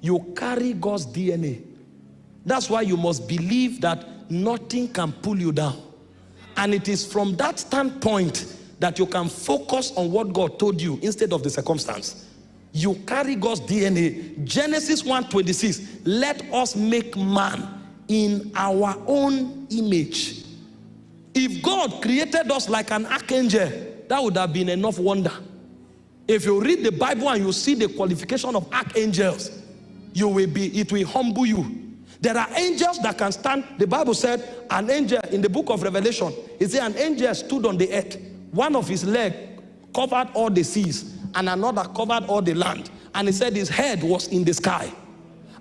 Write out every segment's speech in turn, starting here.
You carry God's DNA. That's why you must believe that nothing can pull you down. And it is from that standpoint that you can focus on what God told you instead of the circumstance. You carry God's DNA. Genesis 1:26, let us make man in our own image. If God created us like an archangel, that would have been enough wonder. If you read the Bible and you see the qualification of archangels, it will humble you. There are angels that can stand. The Bible said an angel in the book of Revelation, it said an angel stood on the earth. One of his legs covered all the seas and another covered all the land. And he said his head was in the sky.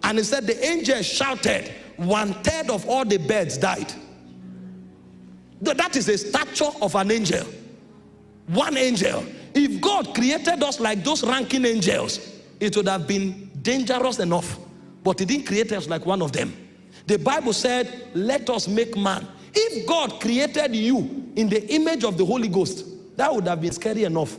And he said the angel shouted, 1/3 of all the birds died. That is a stature of an angel. One angel. If God created us like those ranking angels, it would have been dangerous enough. But he didn't create us like one of them. The Bible said, let us make man. If God created you in the image of the Holy Ghost, that would have been scary enough.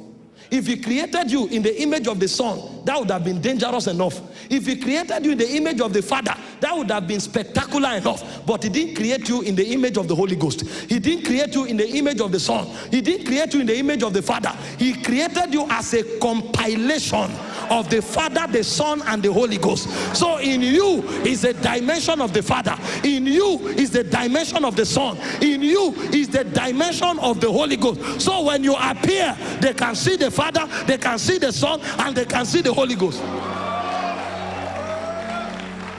If he created you in the image of the Son, that would have been dangerous enough. If he created you in the image of the Father, that would have been spectacular enough. But he didn't create you in the image of the Holy Ghost. He didn't create you in the image of the Son. He didn't create you in the image of the Father. He created you as a compilation of the Father, the Son, and the Holy Ghost. So in you is the dimension of the Father. In you is the dimension of the Son. In you is the dimension of the Holy Ghost. So when you appear, they can see the Father, they can see the Son, and they can see the Holy Ghost.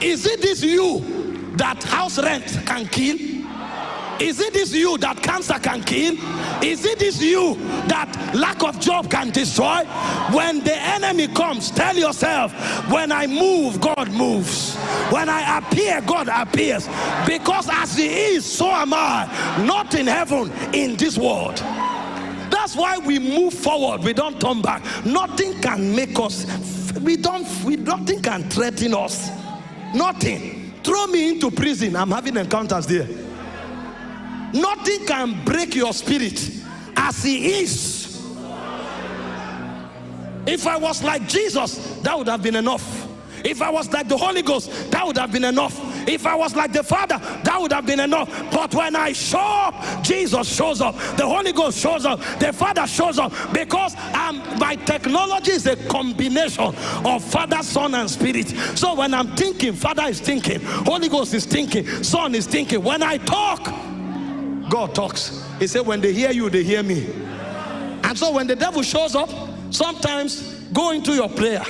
Is it this you that house rent can kill? Is it this you that cancer can kill? Is it this you that lack of job can destroy? When the enemy comes, tell yourself, when I move, God moves. When I appear, God appears. Because as he is, so am I. Not in heaven, in this world. That's why we move forward. We don't turn back. Nothing can make us, nothing can threaten us. Nothing. Throw me into prison, I'm having encounters there. Nothing can break your spirit as he is. If I was like Jesus, that would have been enough. If I was like the Holy Ghost, that would have been enough. If I was like the Father, that would have been enough. But when I show up, Jesus shows up, the Holy Ghost shows up, the Father shows up, because my technology is a combination of Father, Son, and Spirit. So when I'm thinking, Father is thinking, Holy Ghost is thinking, Son is thinking. When I talk, God talks. He said, when they hear you, they hear me. And so when the devil shows up, sometimes go into your prayer.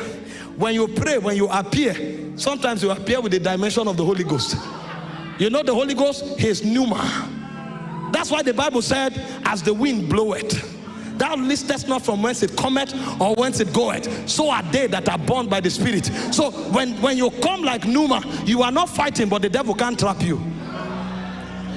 When you pray, when you appear, sometimes you appear with the dimension of the Holy Ghost. You know the Holy Ghost? He is pneuma. That's why the Bible said, as the wind bloweth, thou listest not from whence it cometh or whence it goeth. So are they that are born by the Spirit. So when you come like pneuma, you are not fighting, but the devil can't trap you.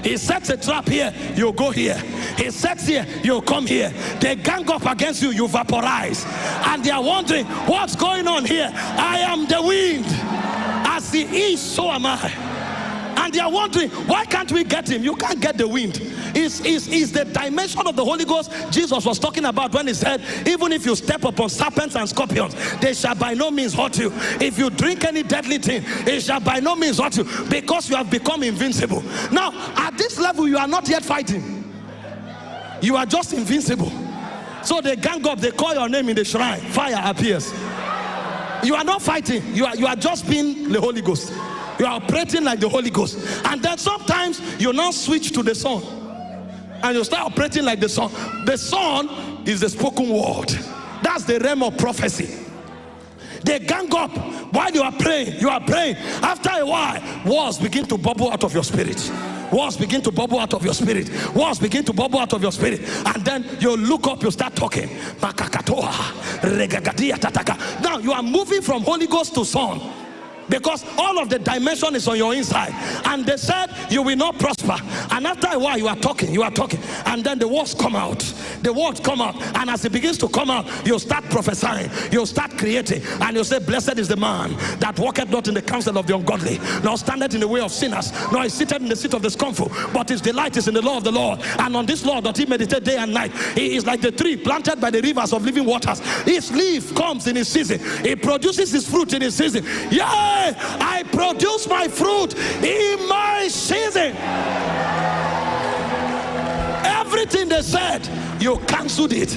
He sets a trap here, you go here. He sets here, you come here. They gang up against you, you vaporize. And they are wondering, what's going on here? I am the wind. As he is, so am I. And they are wondering, why can't we get him? You can't get the wind. Is the dimension of the Holy Ghost Jesus was talking about when he said, even if you step upon serpents and scorpions, they shall by no means hurt you. If you drink any deadly thing, it shall by no means hurt you, because you have become invincible. Now, at this level, you are not yet fighting. You are just invincible. So they gang up, they call your name in the shrine, fire appears. You are not fighting. You are just being the Holy Ghost. You are operating like the Holy Ghost. And then sometimes you now switch to the Son, and you start operating like the Son. The Son is the spoken word. That's the realm of prophecy. They gang up while you are praying. You are praying. After a while, words begin to bubble out of your spirit. Words begin to bubble out of your spirit. Words begin to bubble out of your spirit. And then you look up, you start talking. Now you are moving from Holy Ghost to Son, because all of the dimension is on your inside. And they said you will not prosper. And after a while, you are talking, and then the words come out. The words come out, and as it begins to come out, you start prophesying, you start creating, and you say, blessed is the man that walketh not in the counsel of the ungodly, nor standeth in the way of sinners, nor is seated in the seat of the scornful, but his delight is in the law of the Lord, and on this law doth he meditate day and night. He is like the tree planted by the rivers of living waters. His leaf comes in his season, he produces his fruit in his season. Yea, I produce my fruit in my season. Everything they said, you cancelled it.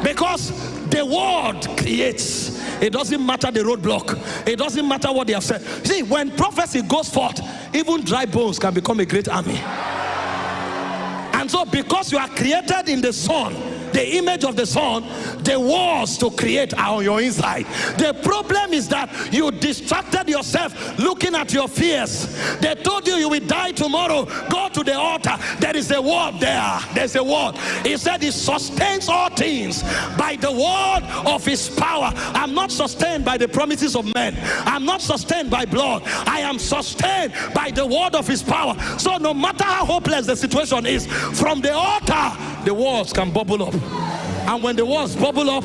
Because the word creates. It doesn't matter the roadblock. It doesn't matter what they have said. See, when prophecy goes forth, even dry bones can become a great army. And so because you are created in the Son, the image of the Son, the walls to create are on your inside. The problem is that you distracted yourself looking at your fears. They told you you will die tomorrow. Go to the altar. There is a word there. There's a word. He said he sustains all things by the word of his power. I'm not sustained by the promises of men. I'm not sustained by blood. I am sustained by the word of his power. So no matter how hopeless the situation is, from the altar, the walls can bubble up. And when the walls bubble up,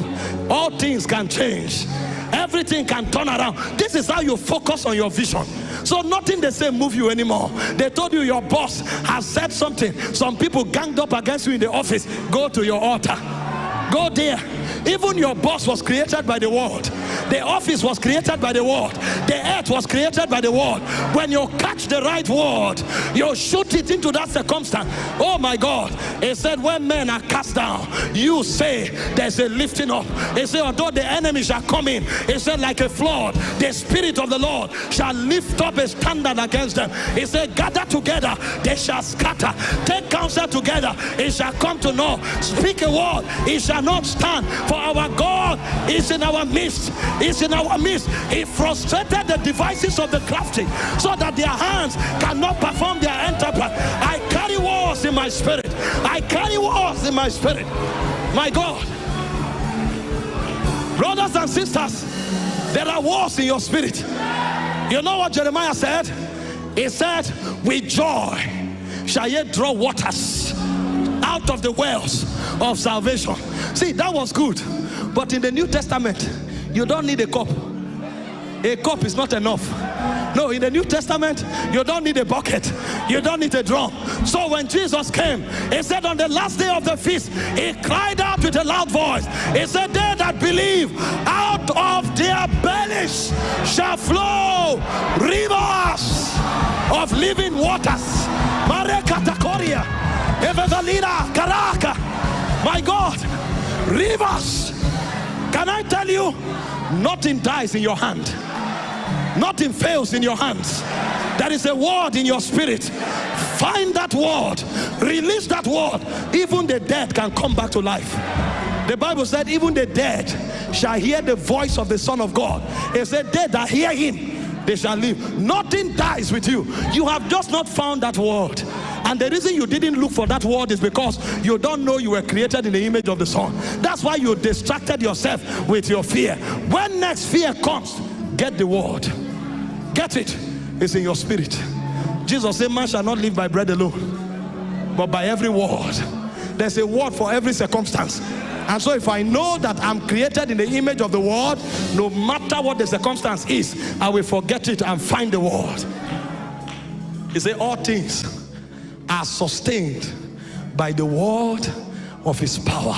all things can change. Everything can turn around. This is how you focus on your vision. So nothing they say move you anymore. They told you your boss has said something. Some people ganged up against you in the office. Go to your altar. Go there. Even your boss was created by the word. The office was created by the word. The earth was created by the word. When you catch the right word, you shoot it into that circumstance. Oh my God. He said when men are cast down, you say there's a lifting up. He said although the enemy shall come in, he said like a flood, the Spirit of the Lord shall lift up a standard against them. He said gather together, they shall scatter. Take counsel together, it shall come to naught. Speak a word, it shall not stand. For our God is in our midst. Is in our midst. He frustrated the devices of the crafty so that their hands cannot perform their enterprise. I carry wars in my spirit. I carry wars in my spirit. My God. Brothers and sisters, there are wars in your spirit. You know what Jeremiah said? He said, with joy shall ye draw waters out of the wells of salvation. See, that was good. But in the New Testament, you don't need a cup. A cup is not enough. No, in the New Testament, you don't need a bucket. You don't need a drum. So when Jesus came, he said on the last day of the feast, he cried out with a loud voice. He said, they that believe, out of their bellies shall flow rivers of living waters. My God, rivers. Can I tell you, nothing dies in your hand. Nothing fails in your hands. There is a word in your spirit. Find that word. Release that word. Even the dead can come back to life. The Bible said even the dead shall hear the voice of the Son of God. It said they that hear him, they shall live. Nothing dies with you. You have just not found that word. And the reason you didn't look for that word is because you don't know you were created in the image of the Son. That's why you distracted yourself with your fear. When next fear comes, get the word. Get it. It's in your spirit. Jesus said, man shall not live by bread alone, but by every word. There's a word for every circumstance. And so if I know that I'm created in the image of the word, no matter what the circumstance is, I will forget it and find the word. He said all things are sustained by the word of his power.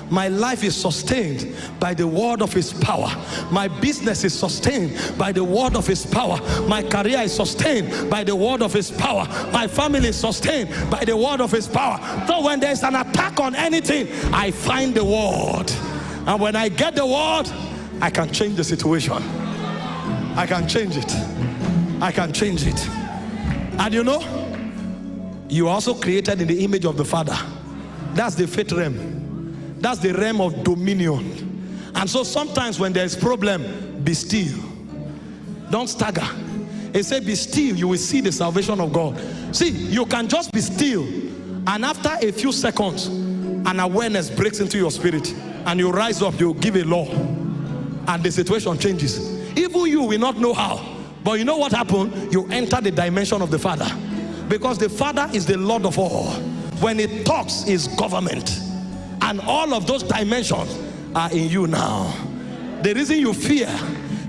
My life is sustained by the word of his power. My business is sustained by the word of his power. My career is sustained by the word of his power. My family is sustained by the word of his power. So when there's an attack on anything, I find the word. And when I get the word, I can change the situation. I can change it. I can change it. And you know, you are also created in the image of the Father. That's the faith realm. That's the realm of dominion. And so sometimes when there's problem, be still. Don't stagger. It said be still, you will see the salvation of God. See, you can just be still, and after a few seconds, an awareness breaks into your spirit, and you rise up, you give a law, and the situation changes. Even you will not know how, but you know what happened? You enter the dimension of the Father. Because the Father is the Lord of all. When he talks, is government. And all of those dimensions are in you now. The reason you fear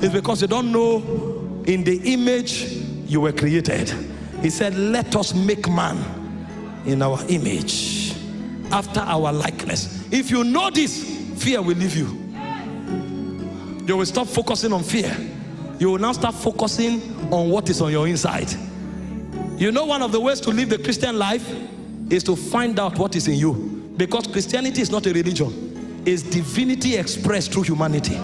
is because you don't know in the image you were created. He said, let us make man in our image, after our likeness. If you know this, fear will leave you. You will stop focusing on fear you will now start focusing on what is on your inside. You know, one of the ways to live the Christian life is to find out what is in you. Because Christianity is not a religion. It's divinity expressed through humanity.